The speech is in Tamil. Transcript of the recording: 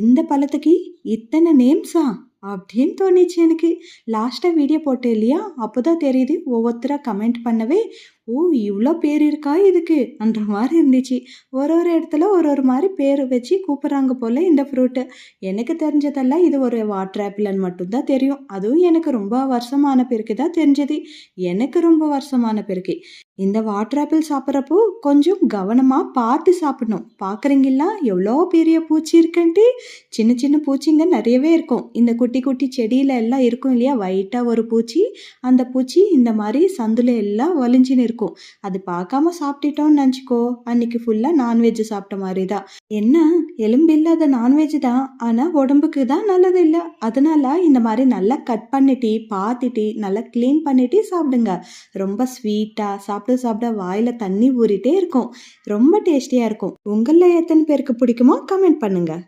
இந்த பழத்துக்கு இத்தனை நேம்ஸா அப்படின்னு தோணுச்சு எனக்கு. லாஸ்ட்டாக வீடியோ போட்டேன் இல்லையா, அப்போ தான் தெரியுது ஒவ்வொருத்தராக கமெண்ட் பண்ணவே, ஓ இவ்வளோ பேர் இருக்கா இதுக்கு அன்ற மாதிரி இருந்துச்சு. ஒரு இடத்துல ஒரு மாதிரி பேர் வச்சு கூப்பிட்றாங்க போல் இந்த ஃப்ரூட்டு. எனக்கு தெரிஞ்சதெல்லாம் இது ஒரு வாட்டர் ஆப்பிள்னு மட்டும்தான் தெரியும். அதுவும் எனக்கு ரொம்ப வருஷமான பிறகு தான் தெரிஞ்சது. எனக்கு ரொம்ப வருஷமான பிறகு இந்த வாட்டர் ஆப்பிள் சாப்பிட்றப்போ கொஞ்சம் கவனமாக பார்த்து சாப்பிடணும். பார்க்குறீங்களா எவ்வளோ பெரிய பூச்சி இருக்குன்ட்டு. சின்ன சின்ன பூச்சிங்க நிறையவே இருக்கும். இந்த குட்டி குட்டி செடியில் எல்லாம் இருக்கும் இல்லையா, ஒயிட்டாக ஒரு பூச்சி. அந்த பூச்சி இந்த மாதிரி சந்துல எல்லாம் வலிஞ்சின்னு இருக்கும். அது பார்க்காம சாப்பிட்டுட்டோம்னு நினச்சிக்கோ, அன்னைக்கு ஃபுல்லாக நான்வெஜ் சாப்பிட்ட மாதிரி தான். என்ன, எலும்பு இல்லாத நான்வெஜ் தான், ஆனால் உடம்புக்கு தான் நல்லது இல்லை. அதனால இந்த மாதிரி நல்லா கட் பண்ணிட்டு பார்த்துட்டு நல்லா க்ளீன் பண்ணிட்டு சாப்பிடுங்க. ரொம்ப ஸ்வீட்டாக சாப்பிட சாப்பிட வாயில் தண்ணி ஊறிட்டே இருக்கும். ரொம்ப டேஸ்டியாக இருக்கும். உங்களில் எத்தனை பேருக்கு பிடிக்குமோ கமெண்ட் பண்ணுங்கள்.